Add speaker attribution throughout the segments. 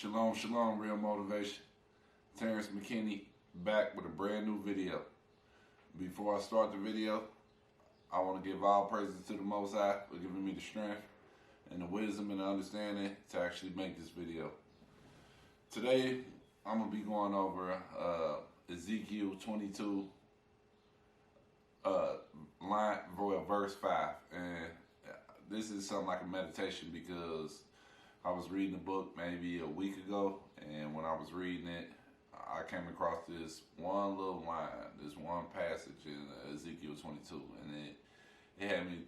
Speaker 1: Shalom, shalom, real motivation. Terrence McKinney back with a brand new video. Before I start the video, I want to give all praises to the Most High for giving me the strength and the wisdom and the understanding to actually make this video. Today, I'm going to be going over Ezekiel 22, verse 5. And this is something like a meditation because I was reading the book maybe a week ago, and when I was reading it, I came across this one little line, this one passage in Ezekiel 22, and it had me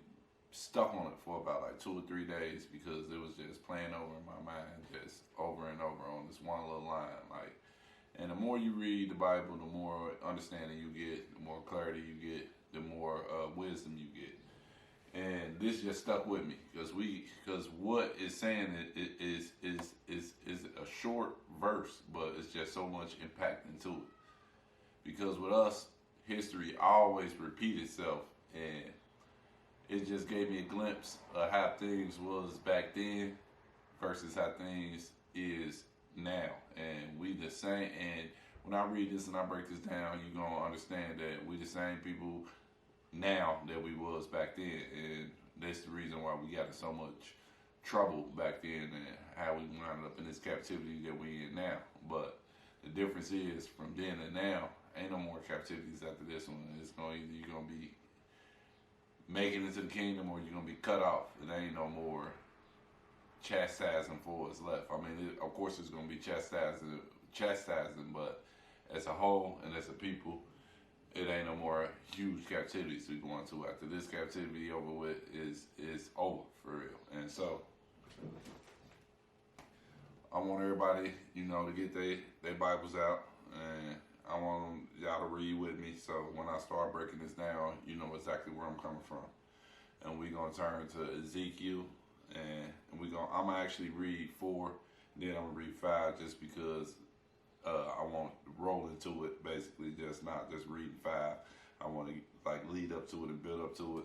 Speaker 1: stuck on it for about like 2 or 3 days because it was just playing over in my mind, just over and over on this one little line. And the more you read the Bible, the more understanding you get, the more clarity you get, the more wisdom you get. And this just stuck with me because what it's saying is a short verse, but it's just so much impact into it. Because with us, history always repeats itself, and it just gave me a glimpse of how things was back then versus how things is now. And we the same. And when I read this and I break this down, you're gonna understand that we the same people now that we was back then, and that's the reason why we got in so much trouble back then and how we wound up in this captivity that we in now. But the difference is from then and now, ain't no more captivities after this one. It's going either you're gonna be making it to the kingdom or you're gonna be cut off. It ain't no more chastising for what's left. I mean, of course, it's gonna be chastising, but as a whole and as a people, it ain't no more huge captivities we're going to. After this captivity over with is over for real. And so I want everybody, to get their Bibles out, and I want y'all to read with me. So when I start breaking this down, you know exactly where I'm coming from. And we're gonna turn to Ezekiel, and I'm gonna actually read 4, then I'm gonna read 5, just because I want to roll into it, basically, not just reading 5. I want to lead up to it and build up to it.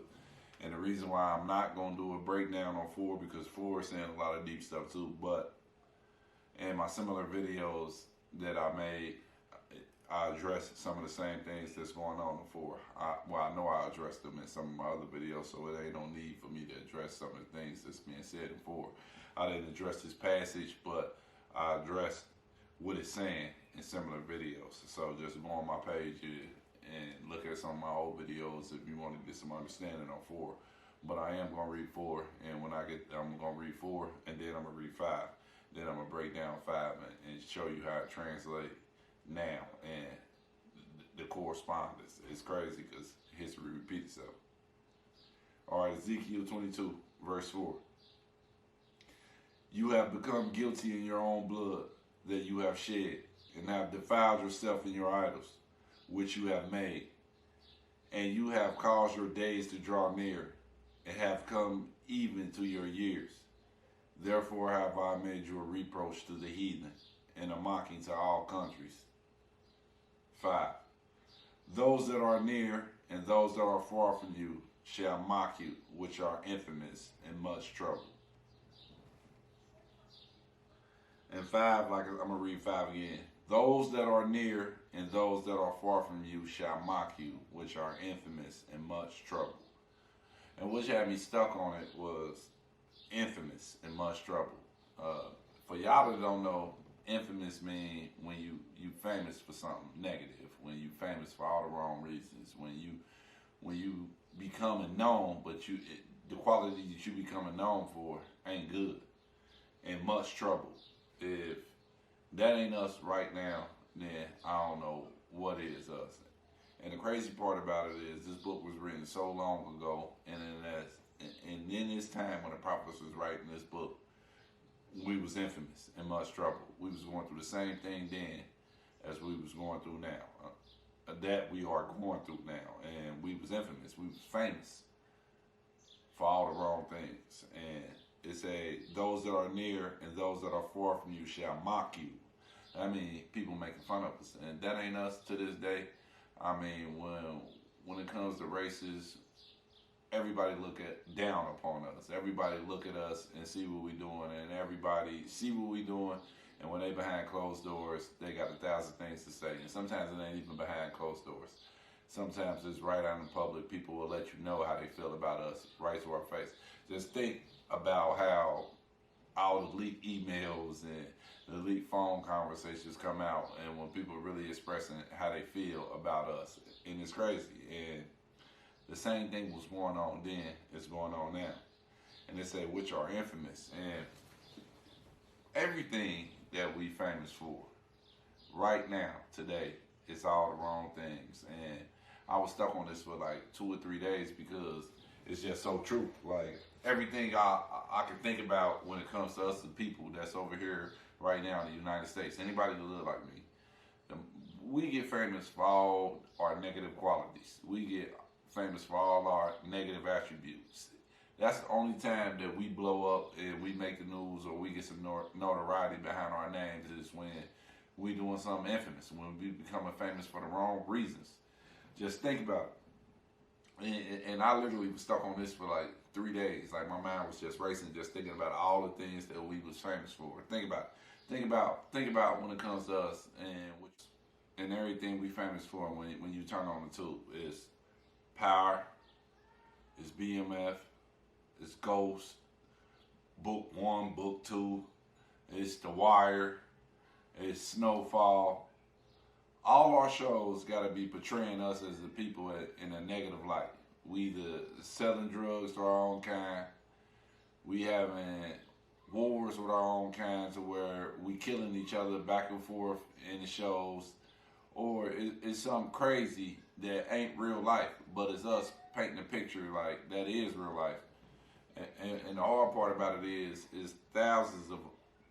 Speaker 1: And the reason why I'm not going to do a breakdown on 4, because 4 is saying a lot of deep stuff too. But in my similar videos that I made, I addressed some of the same things that's going on in 4. I know I addressed them in some of my other videos, so it ain't no need for me to address some of the things that's being said in 4. I didn't address this passage, but I addressed what it's saying in similar videos. So just go on my page and look at some of my old videos if you want to get some understanding on 4. But I am going to read 4, and when I'm going to read 4, and then I'm going to read 5. Then I'm going to break down 5 and show you how it translates now and the correspondence. It's crazy because history repeats itself. All right, Ezekiel 22, verse 4. You have become guilty in your own blood that you have shed, and have defiled yourself in your idols, which you have made. And you have caused your days to draw near, and have come even to your years. Therefore have I made you a reproach to the heathen, and a mocking to all countries. 5. Those that are near and those that are far from you shall mock you, which are infamous and much trouble. And 5, I'm going to read 5 again. Those that are near and those that are far from you shall mock you, which are infamous and much trouble. And which had me stuck on it was infamous and much trouble. For y'all that don't know, infamous means when you famous for something negative, when you famous for all the wrong reasons, when you becoming known, but the quality that you becoming known for ain't good, and much trouble. If that ain't us right now, then I don't know what is us. And the crazy part about it is this book was written so long ago, and in this time when the prophets was writing this book, we was infamous and much trouble. We was going through the same thing then as we was going through now. That we are going through now. And we was infamous. We was famous for all the wrong things. And it said, those that are near and those that are far from you shall mock you. I mean, people making fun of us. And that ain't us to this day. I mean, when it comes to races, everybody look down upon us. Everybody look at us and see what we're doing, and everybody see what we're doing And when they behind closed doors, they got 1,000 things to say. And sometimes it ain't even behind closed doors. Sometimes it's right out in public. People will let you know how they feel about us right to our face. Just think about how all the leaked emails and the leaked phone conversations come out, and when people are really expressing how they feel about us. And it's crazy. And the same thing was going on then, it's going on now. And they say, which are infamous. And everything that we famous for right now, today, it's all the wrong things. And I was stuck on this for like 2 or 3 days because it's just so true. Like everything I can think about when it comes to us, the people that's over here right now in the United States, anybody that look like me, we get famous for all our negative qualities. We get famous for all our negative attributes. That's the only time that we blow up and we make the news or we get some notoriety behind our names is when we doing something infamous, when we becoming famous for the wrong reasons. Just think about it. And I literally was stuck on this for like 3 days. Like my mind was just racing, just thinking about all the things that we was famous for. Think about when it comes to us and everything we famous for when you turn on the tube is Power, it's BMF, it's Ghost, Book 1, Book 2, it's The Wire, it's Snowfall. All our shows got to be portraying us as the people in a negative light. We either selling drugs to our own kind, we having wars with our own kind to where we killing each other back and forth in the shows, or it's something crazy that ain't real life, but it's us painting a picture like that is real life. And the hard part about it is thousands of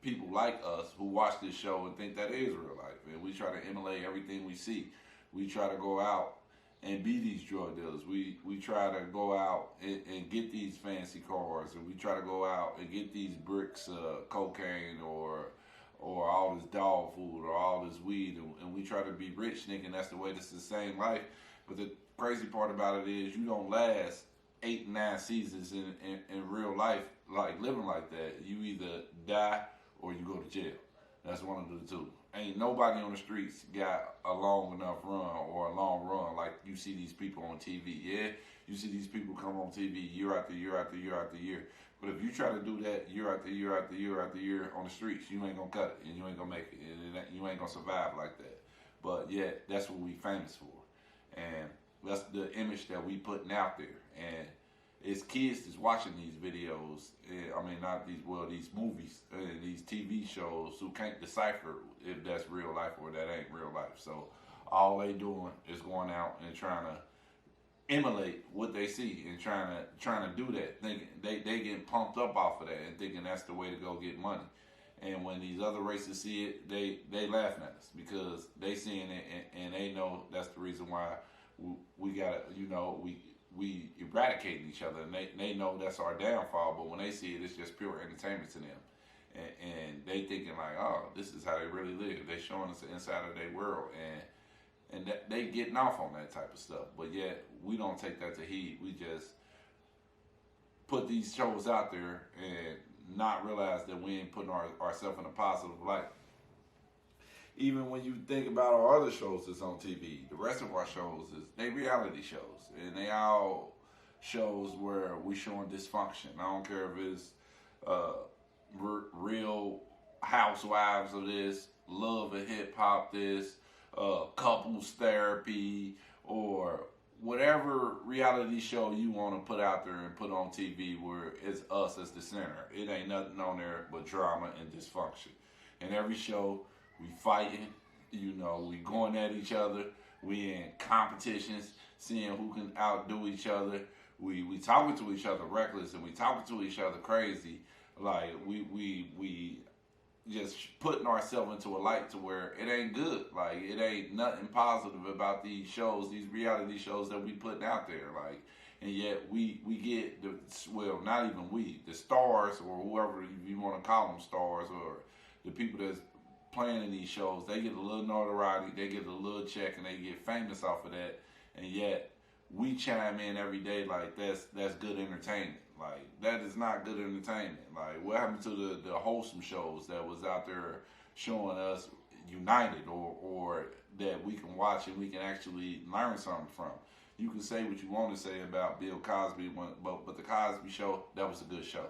Speaker 1: people like us who watch this show and think that is real life. And we try to emulate everything we see. We try to go out and be these drug dealers. We try to go out and get these fancy cars, and we try to go out and get these bricks of cocaine or all this dog food or all this weed, and we try to be rich thinking that's the way. This is the same life. But the crazy part about it is you don't last 8, 9 seasons in real life like living like that. You either die or you go to jail. That's one of the two. Ain't nobody on the streets got a long enough run or a long run like you see these people on TV. Yeah, you see these people come on TV year after year after year after year. But if you try to do that year after year after year after year on the streets, you ain't gonna cut it and you ain't gonna make it and you ain't gonna survive like that. But yet, that's what we famous for. And that's the image that we putting out there. And it's kids that's watching these videos, these movies and these TV shows who can't decipher if that's real life or that ain't real life. So all they doing is going out and trying to emulate what they see and trying to do that, thinking they getting pumped up off of that and thinking that's the way to go get money. And when these other races see it, they laughing at us because they seeing it and they know that's the reason why we gotta, we eradicating each other, and they know that's our downfall. But when they see it, it's just pure entertainment to them, and they thinking like, oh, this is how they really live. They showing us the inside of their world, and that they getting off on that type of stuff. But yet we don't take that to heed. We just put these shows out there and not realize that we ain't putting ourselves in a positive light. Even when you think about our other shows that's on TV, the rest of our shows they reality shows, and they all shows where we showing dysfunction. I don't care if it's real housewives of this, love and hip hop this, couples therapy, or whatever reality show you want to put out there and put on TV where it's us as the center. It ain't nothing on there but drama and dysfunction. And every show, we fighting, we going at each other. We in competitions, seeing who can outdo each other. We talking to each other reckless, and we talking to each other crazy. Like we just putting ourselves into a light to where it ain't good. Like it ain't nothing positive about these shows, these reality shows that we putting out there. Like, and yet we get not even we, the stars or whoever you want to call them, stars, or the people that's playing in these shows, they get a little notoriety, they get a little check, and they get famous off of that. And yet we chime in every day like that's good entertainment. Like that is not good entertainment. Like what happened to the wholesome shows that was out there showing us united, or that we can watch and we can actually learn something from. You can say what you want to say about Bill Cosby, but the Cosby Show, that was a good show.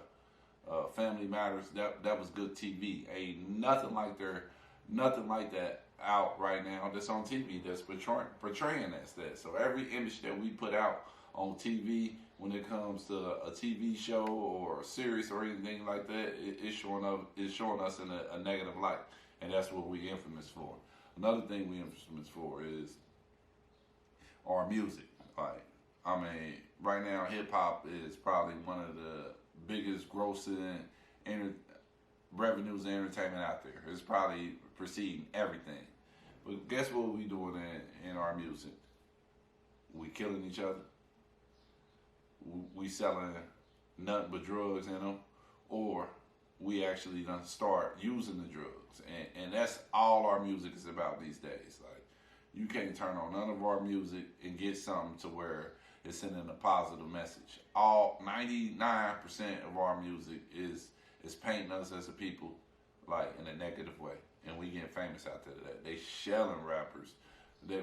Speaker 1: Family Matters, that was good TV. Ain't nothing like that out right now that's on TV that's portraying that. So every image that we put out on TV, when it comes to a TV show or a series or anything like that, it's showing us in a negative light, and that's what we infamous for. Another thing we infamous for is our music. Like, I mean, right now hip hop is probably one of the biggest grossing revenues and entertainment out there. It's probably preceding everything. But guess what we doing in our music? We killing each other. We selling nothing but drugs in them, or we actually done start using the drugs, and that's all our music is about these days. Like, you can't turn on none of our music and get something to where it's sending a positive message. All 99% of our music is painting us as a people like in a negative way, and we getting famous out there today. They shelling rappers. They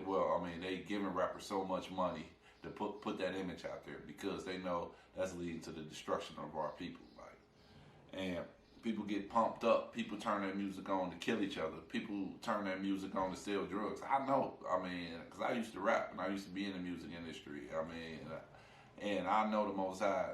Speaker 1: giving rappers so much money to put that image out there because they know that's leading to the destruction of our people. Like, and people get pumped up. People turn their music on to kill each other. People turn their music on to sell drugs. I know. I mean, because I used to rap and I used to be in the music industry. I mean, and I know the Most High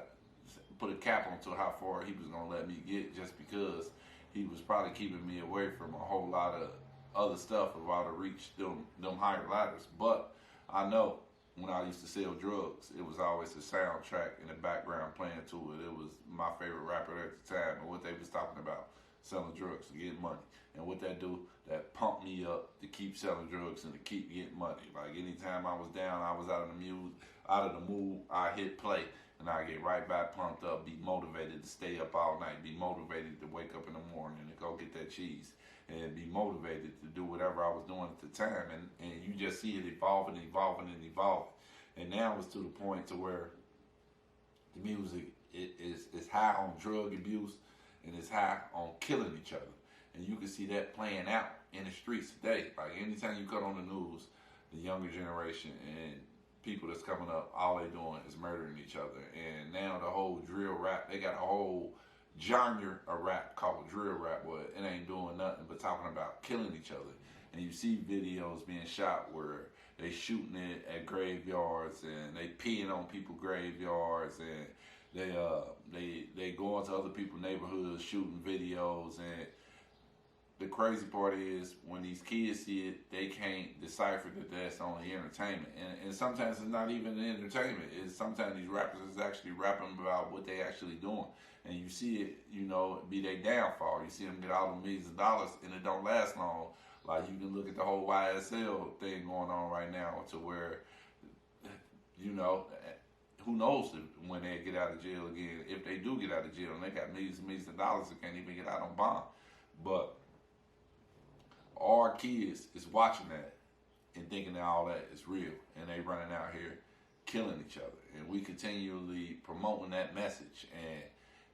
Speaker 1: put a cap onto how far He was gonna let me get, just because He was probably keeping me away from a whole lot of other stuff of how to reach them higher ladders. But I know when I used to sell drugs, it was always a soundtrack in the background playing to it. It was my favorite rapper at the time, and what they was talking about, selling drugs to get money. And what that do, that pumped me up to keep selling drugs and to keep getting money. Like, anytime I was down, I was out of the mood, I hit play, and I get right back pumped up, be motivated to stay up all night, be motivated to wake up in the morning and go get that cheese, and be motivated to do whatever I was doing at the time. And you just see it evolving. And now it's to the point to where the music is high on drug abuse and it's high on killing each other. And you can see that playing out in the streets today. Like, anytime you cut on the news, the younger generation and people that's coming up, all they doing is murdering each other. And now the whole drill rap, they got a whole genre of rap called drill rap, where it ain't doing nothing but talking about killing each other. And you see videos being shot where they shooting it at graveyards, and they peeing on people's graveyards, and they go into other people's neighborhoods shooting videos. And the crazy part is, when these kids see it, they can't decipher that that's only entertainment. And sometimes it's not even entertainment. It's sometimes these rappers is actually rapping about what they actually doing. And you see it, be their downfall. You see them get all the millions of dollars, and it don't last long. Like, you can look at the whole YSL thing going on right now, to where, who knows when they get out of jail again, if they do get out of jail, and they got millions and millions of dollars and can't even get out on bond. But our kids is watching that and thinking that all that is real, and they running out here killing each other. And we continually promoting that message, and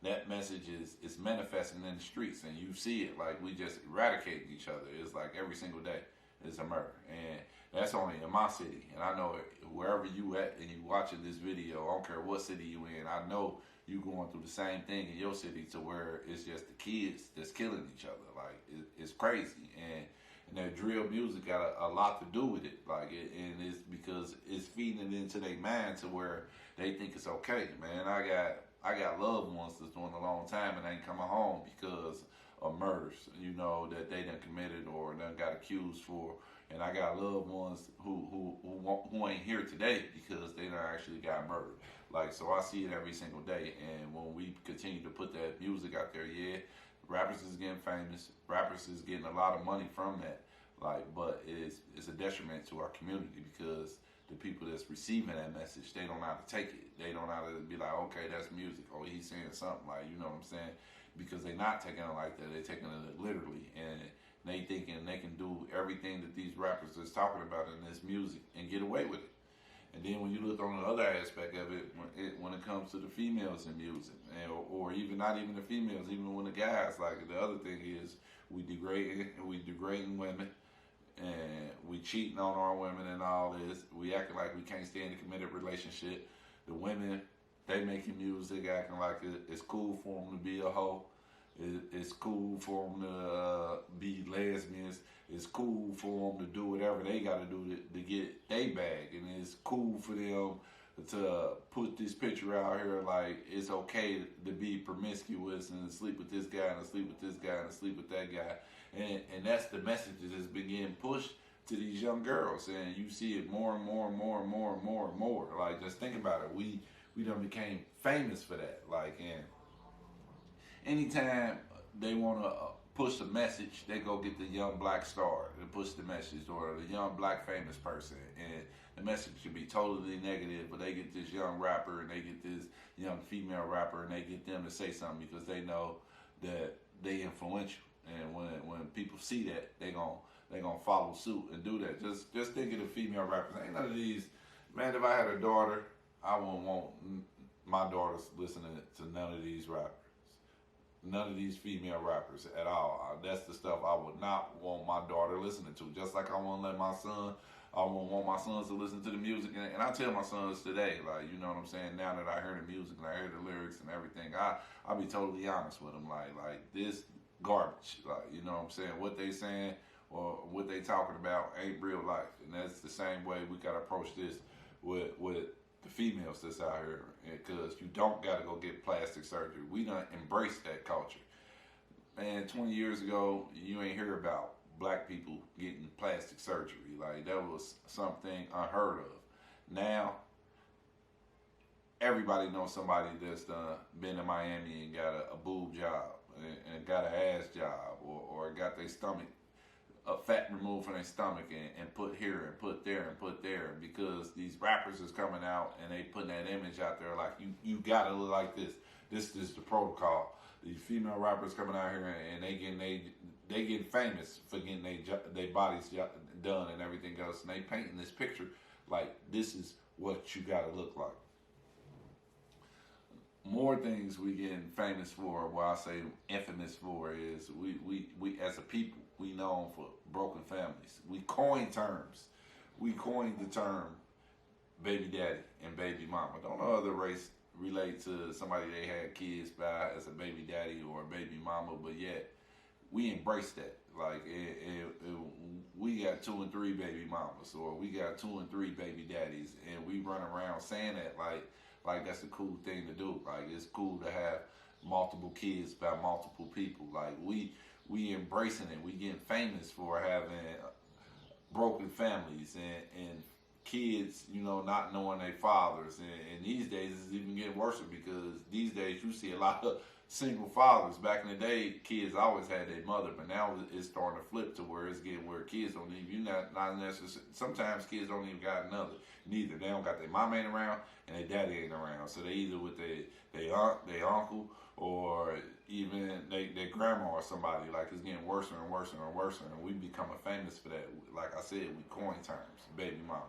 Speaker 1: that message is manifesting in the streets, and you see it. Like, we just eradicating each other. It's like every single day is a murder, and that's only in my city. And I know wherever you at and you watching this video, I don't care what city you in, I know you going through the same thing in your city, to where it's just the kids that's killing each other. Like, it's crazy, and that drill music got a lot to do with it. Like, and it's because it's feeding it into their mind, to where they think it's okay. Man, I got loved ones that's doing a long time and ain't coming home because of murders, that they done committed or done got accused for. And I got loved ones who ain't here today because they done actually got murdered. Like, so I see it every single day. And when we continue to put that music out there, yeah, rappers is getting famous. Rappers is getting a lot of money from that. Like, but it's a detriment to our community, because the people that's receiving that message, they don't know how to take it. They don't know how to be like, okay, that's music, or he's saying something, like, you know what I'm saying? Because they're not taking it like that. They're taking it literally, and they thinking they can do everything that these rappers is talking about in this music and get away with it. And then when you look on the other aspect of it, when it comes to the females in music, or even not even the females, even when the guys, like the other thing is we degrading women, and we cheating on our women and all this. We acting like we can't stay in a committed relationship. The women, they making music acting like it's cool for them to be a hoe. It's cool for them to be lesbians. It's cool for them to do whatever they got to do to get their bag. And it's cool for them to put this picture out here like it's okay to be promiscuous and sleep with this guy and sleep with this guy and sleep with that guy. And that's the message that's been getting pushed to these young girls. And you see it more and more and more and more and more and more. Like, just think about it. We done became famous for that. Like, and anytime they want to push a message, they go get the young black star to push the message, or the young black famous person, and the message should be totally negative, but they get this young rapper and they get this young female rapper and they get them to say something because they know that they influential, and when people see that, they gonna follow suit and do that. Just think of the female rappers. Ain't none of these, man. If I had a daughter, I wouldn't want my daughters listening to none of these rappers. None of these female rappers at all. That's the stuff I would not want my daughter listening to. Just like I won't let my son, I won't want my sons to listen to the music. And I tell my sons today, like, you know what I'm saying, now that I hear the music and I hear the lyrics and everything, I'll be totally honest with them. Like this garbage. Like, you know what I'm saying? What they saying or what they talking about ain't real life. And that's the same way we got to approach this with the females that's out here, because you don't got to go get plastic surgery. We done embraced that culture. Man, 20 years ago, you ain't hear about black people getting plastic surgery. Like, that was something unheard of. Now, everybody knows somebody that's been to Miami and got a boob job and got an ass job, or got their stomach, fat removed from their stomach and put here and put there and put there, because these rappers is coming out and they putting that image out there like you gotta look like this. This is the protocol. These female rappers coming out here and they getting famous for getting their bodies done and everything else, and they painting this picture like this is what you gotta look like. More things we getting famous for, what I say infamous for, is we as a people, we known for broken families. We coined terms. We coined the term baby daddy and baby mama. Don't no other race relate to somebody they had kids by as a baby daddy or a baby mama, but yet we embrace that. Like, we got 2 and 3 baby mamas, or we got 2 and 3 baby daddies, and we run around saying that like that's a cool thing to do. Like, it's cool to have multiple kids by multiple people. Like, we embracing it. We getting famous for having broken families and kids, you know, not knowing their fathers. And these days it's even getting worse, because these days you see a lot of single fathers. Back in the day, kids always had their mother, but now it's starting to flip to where it's getting where kids don't even, not necessarily, sometimes kids don't even got another. Neither. They don't got their mom ain't around and their daddy ain't around. So they either with their aunt, their uncle, or even their grandma or somebody. Like, it's getting worse and worse and worse, and we becoming famous for that. Like I said, we coin terms: baby mama,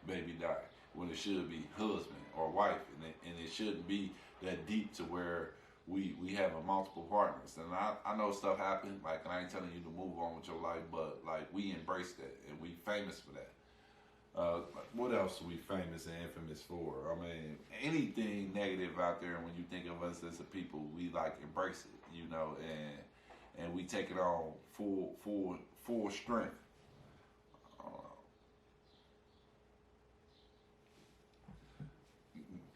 Speaker 1: baby daddy, when it should be husband or wife, and it shouldn't be that deep to where we have a multiple partners. And I know stuff happened, like, and I ain't telling you to move on with your life, but like, we embrace that and we famous for that. What else are we famous and infamous for? I mean, anything negative out there, when you think of us as a people, we like embrace it, you know, and we take it on full strength.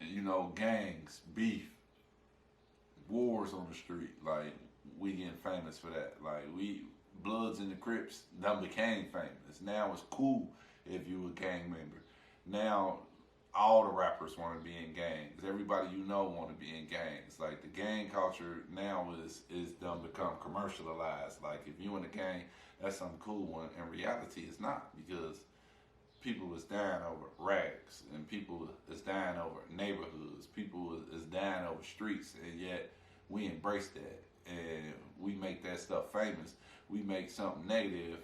Speaker 1: You know, gangs, beef, wars on the street, like, we getting famous for that. Like, we Bloods and the Crips done became famous. Now it's cool if you a gang member. Now all the rappers want to be in gangs. Everybody you know want to be in gangs. Like, the gang culture now is done become commercialized. Like, if you in a gang, that's something cool. When in reality it's not, because people is dying over rags, and people is dying over neighborhoods. People is dying over streets, and yet we embrace that and we make that stuff famous. We make something negative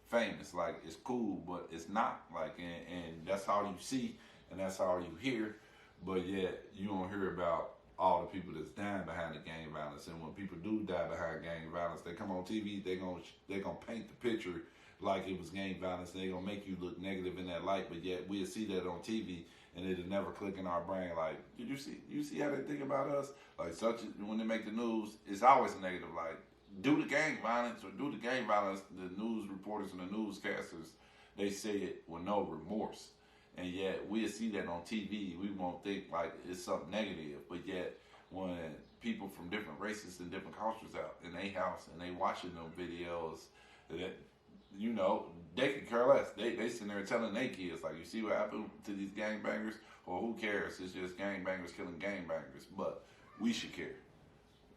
Speaker 1: famous. Like, it's cool, but it's not. Like, and that's all you see and that's all you hear. But yet you don't hear about all the people that's dying behind the gang violence. And when people do die behind gang violence, they come on TV, they gonna paint the picture like it was gang violence. They gonna make you look negative in that light. But yet we'll see that on TV, and it'll never click in our brain. Like, did you see how they think about us? Like, when they make the news, it's always a negative. Like, due to gang violence or due to gang violence, the news reporters and the newscasters, they say it with no remorse. And yet we'll see that on TV. We won't think like it's something negative. But yet when people from different races and different cultures out in their house and they watching them videos, that, you know, they could care less. They sitting there telling their kids, like, you see what happened to these gangbangers? Or who cares? It's just gangbangers killing gangbangers. But we should care.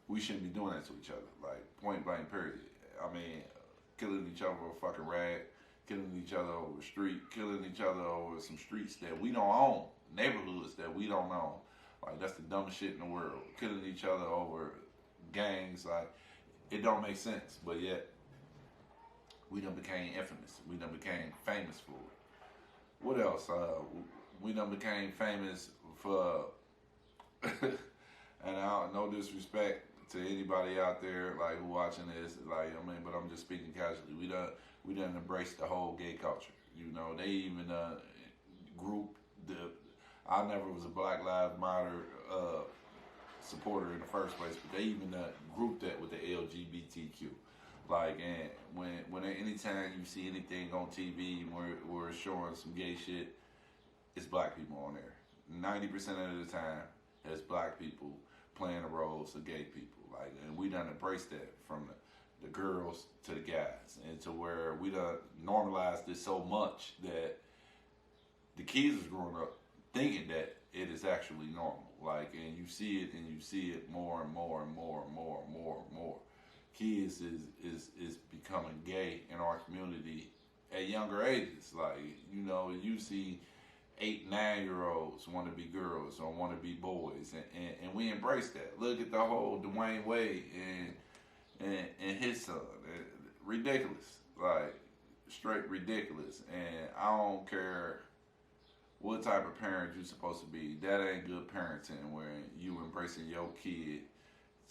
Speaker 1: We shouldn't be doing that to each other. Like, point blank, period. I mean, killing each other over a fucking rag, killing each other over a street, killing each other over some streets that we don't own, neighborhoods that we don't own. Like, that's the dumbest shit in the world. Killing each other over gangs, like, it don't make sense. But yet, we done became infamous. We done became famous for it. What else? We done became famous for, and no disrespect to anybody out there like who watching this, like, I mean, but I'm just speaking casually. We done embraced the whole gay culture. You know, they even grouped I never was a Black Lives Matter supporter in the first place, but they even grouped that with the LGBTQ. Like, and when anytime you see anything on TV where it's showing some gay shit, it's black people on there. 90% of the time, it's black people playing the roles of gay people. Like, and we done embraced that from the girls to the guys, and to where we done normalized this so much that the kids is growing up thinking that it is actually normal. Like, and you see it more and more and more and more and more and more. Kids is becoming gay in our community at younger ages. Like, you know, you see 8, 9-year-olds want to be girls or want to be boys, and we embrace that. Look at the whole Dwayne Wade and his son. Ridiculous, like, straight ridiculous. And I don't care what type of parent you're supposed to be. That ain't good parenting, where you embracing your kid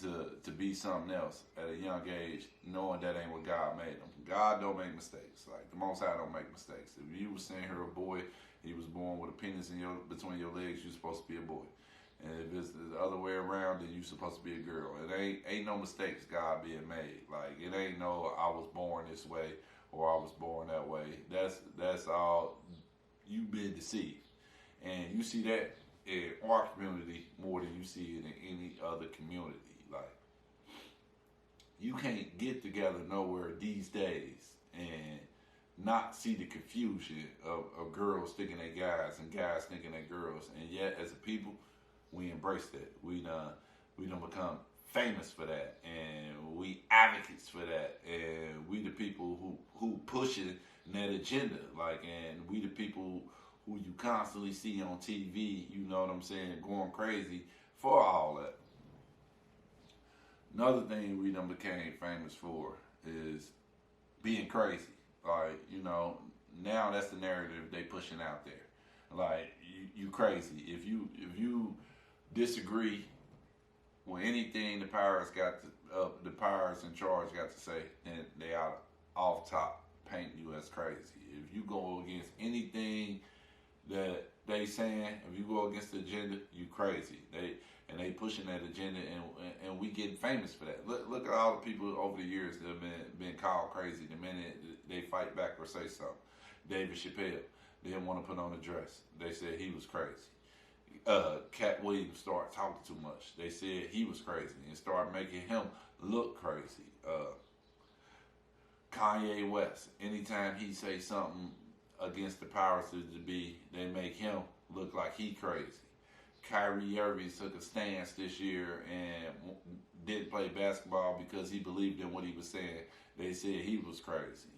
Speaker 1: to be something else at a young age, knowing that ain't what God made them. God don't make mistakes. Like, the Most High don't make mistakes. If you was saying here a boy, he was born with a penis between your legs, you're supposed to be a boy. And if it's the other way around, then you're supposed to be a girl. It ain't no mistakes God being made. Like, it ain't no I was born this way or I was born that way. That's all. You've been deceived. And you see that in our community more than you see it in any other community. Like, you can't get together nowhere these days and not see the confusion of girls thinking they guys and guys thinking they girls. And yet, as a people, we embrace that. We done become famous for that, and we advocates for that, and we the people who pushing that agenda. Like, and we the people who you constantly see on TV, you know what I'm saying, going crazy for all that. Another thing we done became famous for is being crazy. Like, you know, now that's the narrative they pushing out there. Like, you crazy. If you disagree with anything the powers in charge got to say, then they out off top painting you as crazy. If you go against anything that they saying, if you go against the agenda, you crazy. They pushing that agenda, and we getting famous for that. Look at all the people over the years that have been called crazy the minute they fight back or say something. David Chappelle didn't want to put on a dress. They said he was crazy. Cat Williams started talking too much. They said he was crazy and started making him look crazy. Kanye West, anytime he say something against the powers that be, they make him look like he crazy. Kyrie Irving took a stance this year and didn't play basketball because he believed in what he was saying. They said he was crazy.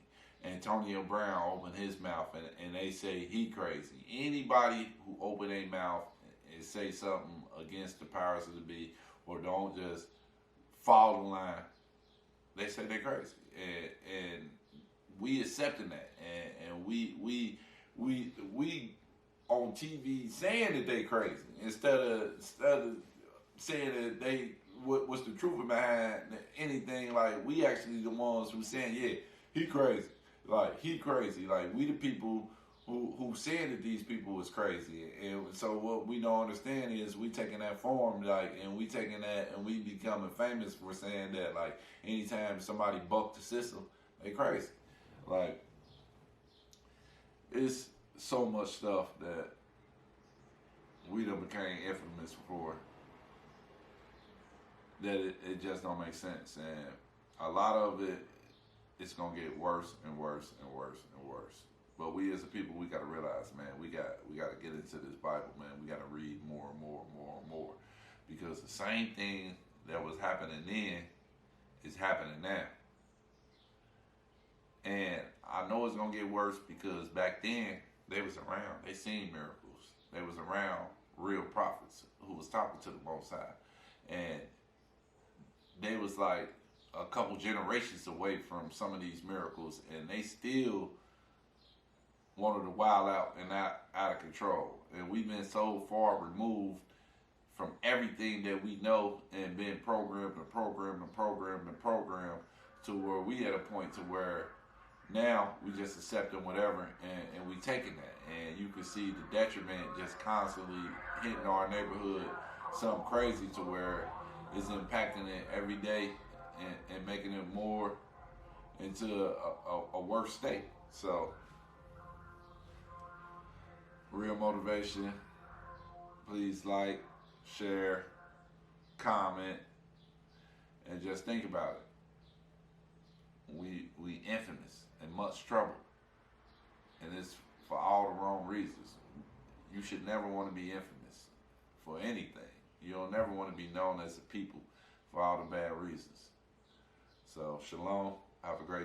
Speaker 1: Antonio Brown opened his mouth and they say he crazy. Anybody who open their mouth and say something against the powers that be, or don't just follow the line, they say they're crazy. And we accepting that, and we on TV saying that they crazy instead of saying that they what's the truth behind anything. Like, we actually the ones who saying, yeah, he crazy. Like, he crazy. Like, we the people who saying that these people is crazy. And so what we don't understand is we taking that form, like, and we taking that and we becoming famous for saying that, like, anytime somebody buck the system, they crazy. Like, it's so much stuff that we done became infamous for that it just don't make sense. And a lot of it, it's gonna get worse and worse and worse and worse. But we as a people, we gotta realize, man, we gotta get into this Bible, man. We gotta read more and more and more and more, because the same thing that was happening then is happening now. And I know it's gonna get worse because back then they was around. They seen miracles. They was around real prophets who was talking to the Most High, and they was like a couple generations away from some of these miracles, and they still wanted to wild out and out of control. And we've been so far removed from everything that we know and been programmed to where we at a point to where now we just accepting whatever and we taking that. And you can see the detriment just constantly hitting our neighborhood, something crazy to where it's impacting it every day and making it more into a worse state. So, real motivation. Please like, share, comment, and just think about it. We infamous and much trouble, and it's for all the wrong reasons. You should never want to be infamous for anything. You don't never want to be known as a people for all the bad reasons. So, shalom. Have a great day.